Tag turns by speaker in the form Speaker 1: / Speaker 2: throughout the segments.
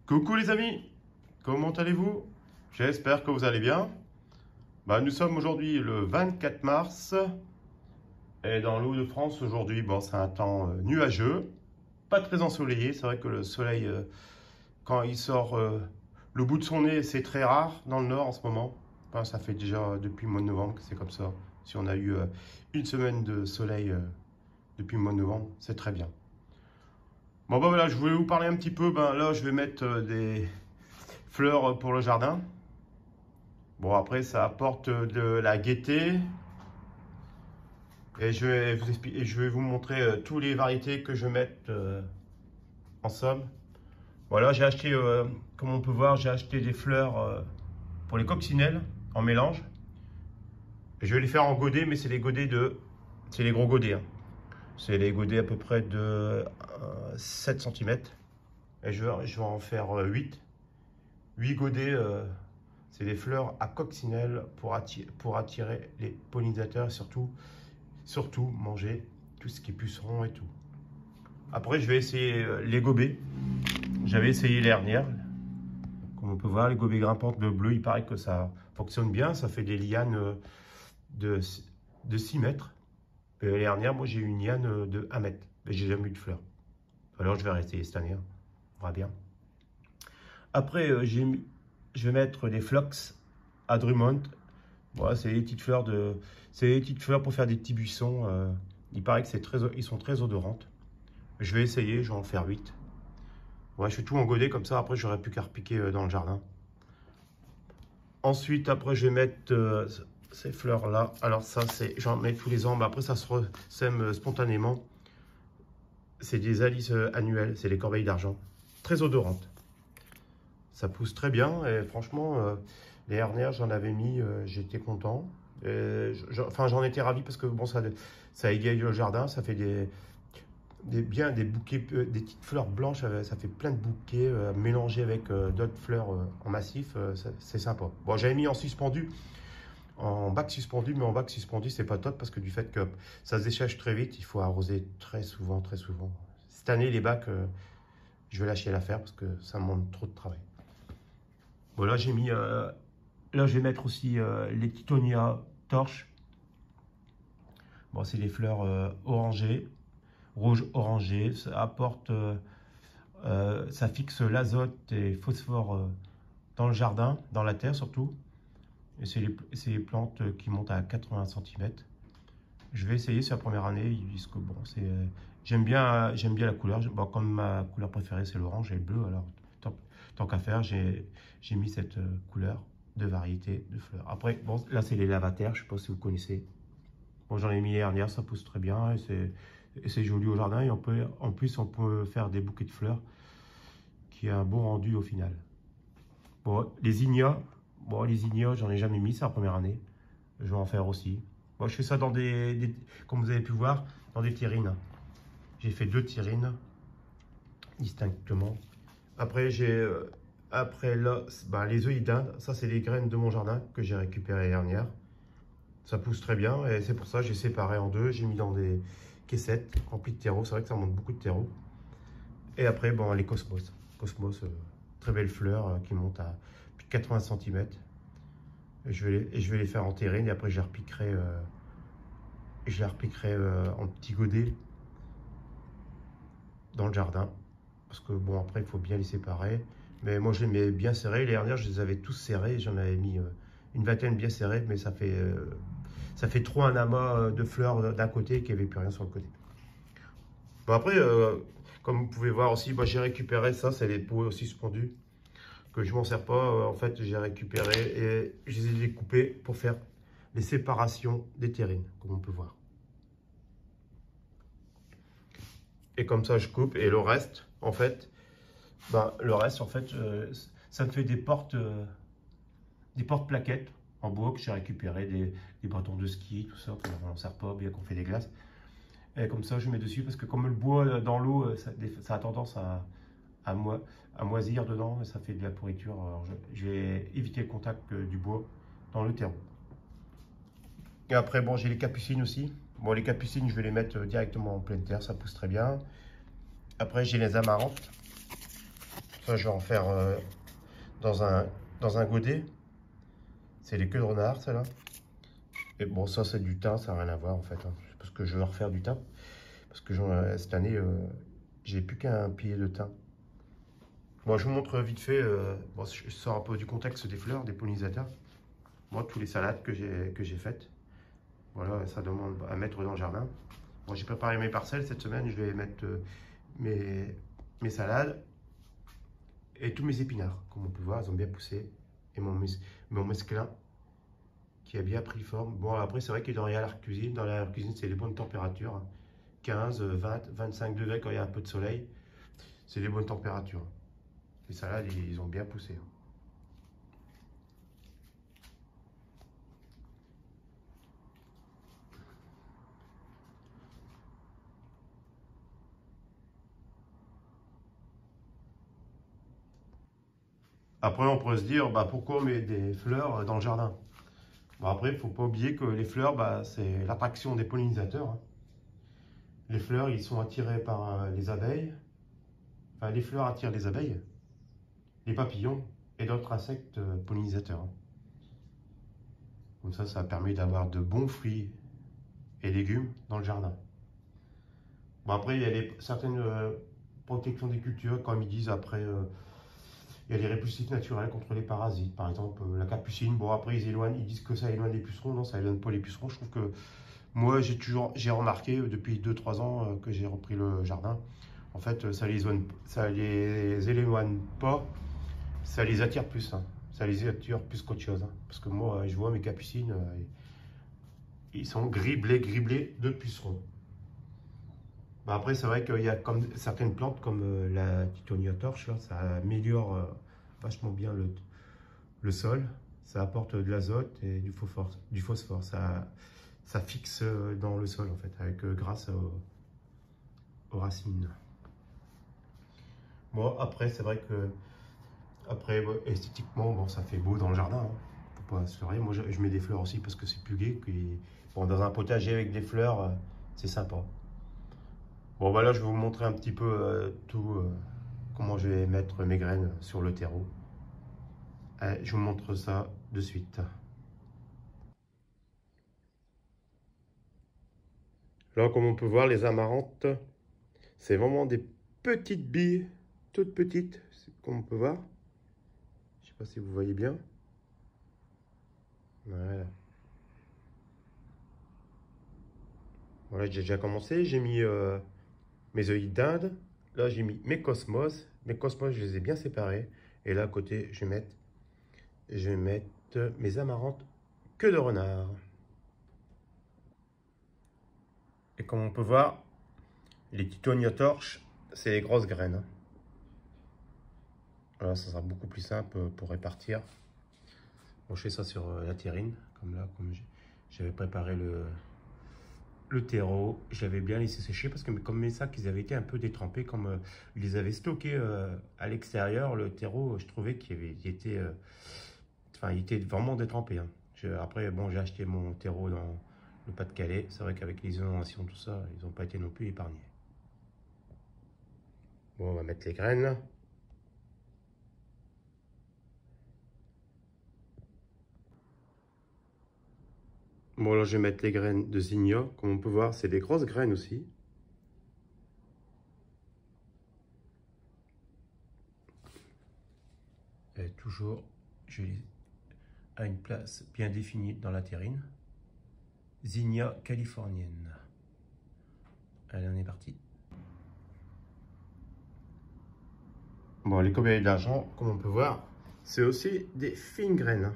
Speaker 1: Coucou les amis, comment allez-vous? J'espère que vous allez bien. Nous sommes aujourd'hui le 24 mars et dans l'Hauts de France aujourd'hui, c'est un temps nuageux, pas très ensoleillé. C'est vrai que le soleil, quand il sort le bout de son nez, c'est très rare dans le nord en ce moment. Ça fait déjà depuis le mois de novembre que c'est comme ça. Si on a eu une semaine de soleil depuis le mois de novembre, c'est très bien. Voilà, je voulais vous parler un petit peu. Là, je vais mettre des fleurs pour le jardin. Après, ça apporte de la gaieté. Et je vais vous montrer toutes les variétés que je vais mettre en somme. Voilà, j'ai acheté, comme on peut voir, j'ai acheté des fleurs pour les coccinelles en mélange. Je vais les faire en godets, mais c'est les godets c'est les gros godets. C'est les godets à peu près de 7 cm. Et je vais en faire 8. 8 godets, c'est des fleurs à coccinelle pour attirer les pollinisateurs et surtout manger tout ce qui est puceron et tout. Après, je vais essayer les gobets. J'avais essayé les dernières. Comme on peut voir, les gobets grimpantes de bleu, il paraît que ça fonctionne bien. Ça fait des lianes de 6 mètres. Et les dernières, moi j'ai eu une liane de 1 mètre. Mais j'ai jamais eu de fleurs. Alors je vais rester cette année. On verra bien. Après, je vais mettre des phlox à Drummond. Voilà, c'est des petites fleurs pour faire des petits buissons. Il paraît que ils sont très odorantes. Je vais essayer, je vais en faire 8. Ouais, je fais tout en godet comme ça. Après, j'aurai plus qu'à repiquer dans le jardin. Ensuite, après, je vais mettre ces fleurs là. Alors ça, j'en mets tous les ans. Mais après, ça se sème spontanément. C'est des alices annuelles. C'est les corbeilles d'argent. Très odorantes. Ça pousse très bien. Et franchement, les dernières, j'en avais mis. J'étais content. J'en étais ravi parce que ça égaye le jardin. Ça fait des bouquets, des petites fleurs blanches. Ça fait plein de bouquets mélangés avec d'autres fleurs en massif. C'est sympa. J'avais mis en suspendu. En bac suspendu, mais en bac suspendu, c'est pas top parce que du fait que ça se déchèche très vite, il faut arroser très souvent, très souvent. Cette année, les bacs, je vais lâcher l'affaire parce que ça me demande trop de travail. Là, j'ai mis. Là, je vais mettre aussi les Tittonia torches. C'est des fleurs orangées, rouge orangé. Ça apporte, ça fixe l'azote et le phosphore dans le jardin, dans la terre surtout. Et c'est les plantes qui montent à 80 cm. Je vais essayer, c'est la première année. J'aime bien la couleur. Comme ma couleur préférée, c'est l'orange et le bleu. Alors, tant qu'à faire, j'ai mis cette couleur de variété de fleurs. Après, là, c'est les lavataires. Je ne sais pas si vous connaissez. J'en ai mis les dernières. Ça pousse très bien. Et c'est joli au jardin. Et en plus, on peut faire des bouquets de fleurs qui a un bon rendu au final. Les ignas. Les ignas, j'en ai jamais mis, c'est la première année. Je vais en faire aussi. Je fais ça dans comme vous avez pu voir, dans des terrines. J'ai fait 2 terrines, distinctement. Après, là, les œillets d'Inde. Ça, c'est les graines de mon jardin que j'ai récupérées dernière. Ça pousse très bien et c'est pour ça que j'ai séparé en 2. J'ai mis dans des caissettes remplies de terreau. C'est vrai que ça monte beaucoup de terreau. Et après, les cosmos. Cosmos, très belles fleurs qui montent à 80 cm. Je vais les faire en terrine et après je les repiquerai, en petits godets dans le jardin. Parce que après il faut bien les séparer. Mais moi je les mets bien serrés. Les dernières je les avais tous serrés. J'en avais mis une vingtaine bien serrées. Mais ça fait trop un amas de fleurs d'un côté qu'il n'y avait plus rien sur le côté. Après, comme vous pouvez voir aussi, j'ai récupéré ça. C'est les pots aussi suspendus. Que je m'en sers pas, en fait j'ai récupéré et je les ai découpés pour faire les séparations des terrines, comme on peut voir. Et comme ça je coupe et le reste en fait, ça me fait des portes plaquettes en bois que j'ai récupéré, des bâtons de ski, tout ça, qu'on n'en sert pas bien qu'on fait des glaces. Et comme ça je mets dessus parce que comme le bois dans l'eau, ça a tendance à moisir dedans et ça fait de la pourriture. Alors je vais éviter le contact du bois dans le terreau. Et après, j'ai les capucines aussi. Les capucines, je vais les mettre directement en pleine terre, ça pousse très bien. Après, j'ai les amarantes. Ça, je vais en faire dans un godet. C'est les queues de renard, celle-là. Et bon, ça, c'est du thym, ça n'a rien à voir en fait, hein. Parce que je vais refaire du thym. Parce que cette année, j'ai plus qu'un pied de thym. Bon, je vous montre vite fait. Bon, je sors un peu du contexte des fleurs, des pollinisateurs. Moi, tous les salades que j'ai faites. Voilà, ça demande à mettre dans le jardin. Bon, j'ai préparé mes parcelles cette semaine. Je vais mettre mes salades et tous mes épinards. Comme on peut voir, ils ont bien poussé. Et mon mesclin qui a bien pris forme. Bon, après, c'est vrai qu'il est dans la cuisine. Dans la cuisine, c'est les bonnes températures. 15, 20, 25 degrés quand il y a un peu de soleil. C'est les bonnes températures. Les salades, ils ont bien poussé. Après, on pourrait se dire, bah, pourquoi on met des fleurs dans le jardin? Bon, après, il ne faut pas oublier que les fleurs, bah, c'est l'attraction des pollinisateurs, hein. Les fleurs, ils sont attirés par les abeilles. Enfin, les fleurs attirent les abeilles, les papillons et d'autres insectes pollinisateurs, hein. Comme ça permet d'avoir de bons fruits et légumes dans le jardin. Bon, après, il y a certaines protections des cultures, comme ils disent après. Il y a les répulsifs naturels contre les parasites. Par exemple, la capucine. Bon, après, ils disent que ça éloigne les pucerons. Non, ça éloigne pas les pucerons. Je trouve que moi, j'ai remarqué depuis 2-3 ans que j'ai repris le jardin. En fait, ça les éloigne pas, ça les attire plus, hein. Ça les attire plus qu'autre chose, hein. Parce que moi, je vois mes capucines, ils sont griblés de pucerons. Bah après, c'est vrai qu'il y a comme certaines plantes comme la titonia torche, là, ça améliore vachement bien le sol. Ça apporte de l'azote et du phosphore. Ça fixe dans le sol en fait, grâce aux racines. Bon, après, c'est vrai que après, esthétiquement, bon, ça fait beau dans le jardin, hein. Faut pas se leurrer. Moi, je mets des fleurs aussi parce que c'est plus gai. Bon, dans un potager avec des fleurs, c'est sympa. Bon, bah là, je vais vous montrer un petit peu comment je vais mettre mes graines sur le terreau. Je vous montre ça de suite. Là, comme on peut voir, les amarantes, c'est vraiment des petites billes, toutes petites, comme on peut voir. Je ne sais pas si vous voyez bien. Voilà. Voilà, j'ai déjà commencé. J'ai mis mes œillets d'Inde. Là, j'ai mis mes cosmos. Mes cosmos, je les ai bien séparés. Et là, à côté, je vais mettre mes amarantes queue de renard. Et comme on peut voir, les titonia torches, c'est les grosses graines, hein. Voilà, ça sera beaucoup plus simple pour répartir. Bon, je fais ça sur la terrine, comme là, comme j'avais préparé le terreau. J'avais bien laissé sécher parce que comme mes sacs, ils avaient été un peu détrempés, comme je les avais stockés à l'extérieur, le terreau, je trouvais il était vraiment détrempé, hein. Après, bon, j'ai acheté mon terreau dans le Pas-de-Calais. C'est vrai qu'avec les inondations, tout ça, ils n'ont pas été non plus épargnés. Bon, on va mettre les graines. Bon, là, je vais mettre les graines de zinnia. Comme on peut voir, c'est des grosses graines aussi. Et toujours, je les à une place bien définie dans la terrine. Zinnia californienne. Allez, on est parti. Bon, les corbeilles d'argent, comme on peut voir, c'est aussi des fines graines, hein.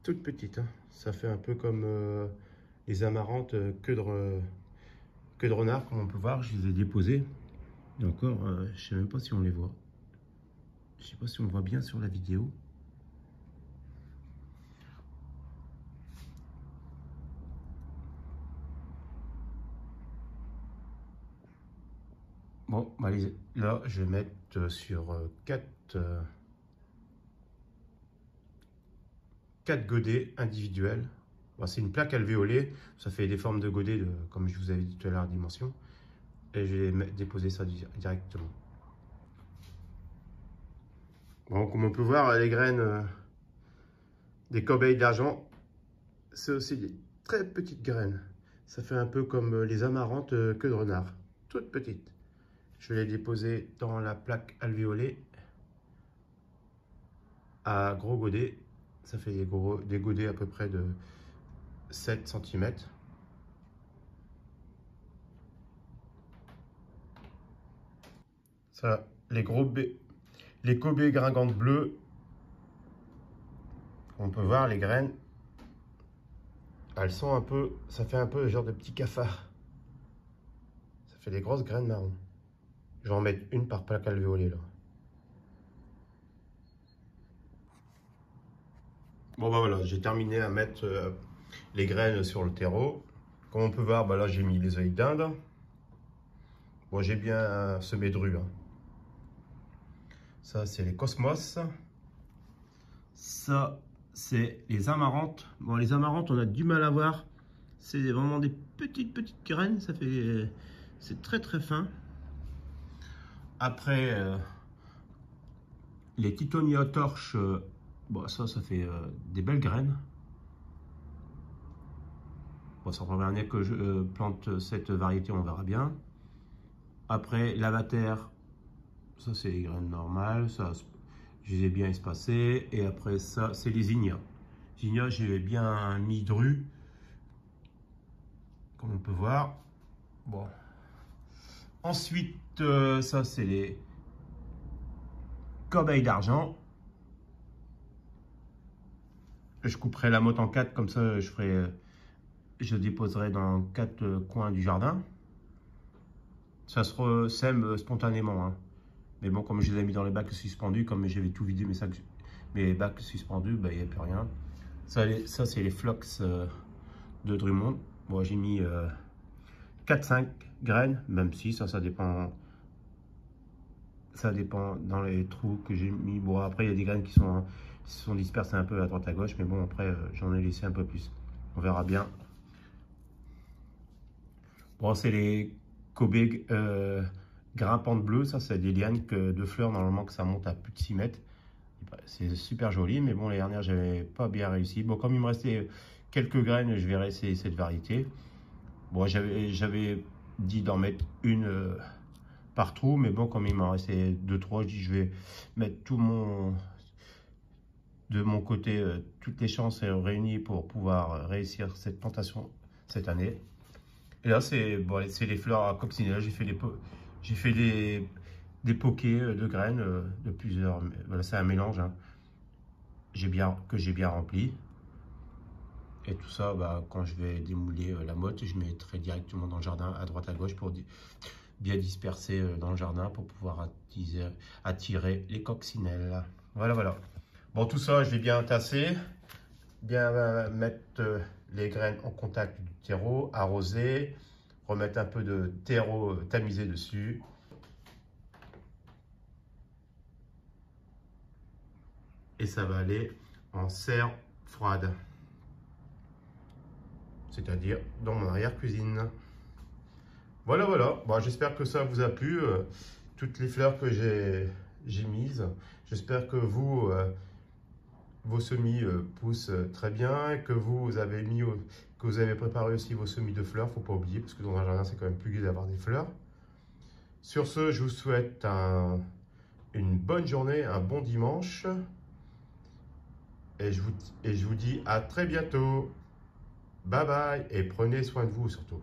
Speaker 1: Toutes petites, hein. Ça fait un peu comme les amarantes queue de renard, comme on peut voir. Je les ai déposées. Et encore, je ne sais même pas si on les voit. Je ne sais pas si on le voit bien sur la vidéo. Bon, allez, là, je vais mettre sur 4 godets individuels. Bon, c'est une plaque alvéolée, ça fait des formes de godets, comme je vous avais dit tout à l'heure, dimension. Et je vais déposer ça directement. Bon, comme on peut voir, les graines des corbeilles d'argent, c'est aussi des très petites graines. Ça fait un peu comme les amarantes queue de renard, toutes petites. Je vais les déposer dans la plaque alvéolée à gros godets. Ça fait des godets à peu près de 7 cm. Ça, les cobées gringantes bleues, on peut voir les graines. Elles sont un peu, ça fait un peu le genre de petit cafard. Ça fait des grosses graines marron. Je vais en mettre une par plaque alvéolée là. Bon bah voilà, j'ai terminé à mettre les graines sur le terreau. Comme on peut voir, bah là j'ai mis les œils d'Inde. Bon, j'ai bien semé de rue. Hein. Ça c'est les cosmos. Ça c'est les amarantes. Bon, les amarantes on a du mal à voir. C'est vraiment des petites graines. Ça fait, c'est très fin. Après les titonias torches. Bon, ça fait des belles graines. Bon, c'est la première année que je plante cette variété, on verra bien. Après, l'avater, ça c'est les graines normales, ça je les ai bien espacées. Et après ça, c'est les zinnias. Zinnias, j'ai bien mis dru, comme on peut voir. Bon. Ensuite, ça c'est les corbeilles d'argent. Je couperai la motte en 4, comme ça je déposerai dans 4 coins du jardin. Ça se sème spontanément. Hein. Mais bon, comme je les ai mis dans les bacs suspendus, comme j'avais tout vidé mes bacs suspendus, bah, il n'y a plus rien. Ça c'est les flox de Drummond. Bon, j'ai mis 4-5 graines, même si ça dépend. Ça dépend dans les trous que j'ai mis. Bon, après, il y a des graines qui sont dispersées un peu à droite à gauche, mais bon, après, j'en ai laissé un peu plus. On verra bien. Bon, c'est les cobées grimpantes bleues. Ça, c'est des lianes de fleurs, normalement, que ça monte à plus de 6 mètres. C'est super joli, mais bon, les dernières, j'avais pas bien réussi. Bon, comme il me restait quelques graines, je vais essayer cette variété. Bon, j'avais dit d'en mettre une par trou, mais bon, comme il m'en restait 2-3, je dis je vais mettre de mon côté toutes les chances réunies pour pouvoir réussir cette plantation cette année. Et là, c'est bon, les fleurs à coccinelle. J'ai fait des poquets de graines de plusieurs. Voilà, c'est un mélange hein, que j'ai bien rempli. Et tout ça, bah, quand je vais démouler la motte, je mettrai directement dans le jardin à droite à gauche pour bien disperser dans le jardin pour pouvoir attirer les coccinelles. Voilà, voilà. Bon, tout ça, je vais bien tasser, bien mettre les graines en contact du terreau, arroser, remettre un peu de terreau tamisé dessus. Et ça va aller en serre froide, c'est-à-dire dans mon arrière-cuisine. Voilà, voilà. Bon, j'espère que ça vous a plu, toutes les fleurs que j'ai mises. J'espère que vos semis poussent très bien et que vous avez préparé aussi vos semis de fleurs. Faut pas oublier, parce que dans un jardin, c'est quand même plus gai d'avoir des fleurs. Sur ce, je vous souhaite une bonne journée, un bon dimanche. Et je vous dis à très bientôt. Bye bye et prenez soin de vous surtout.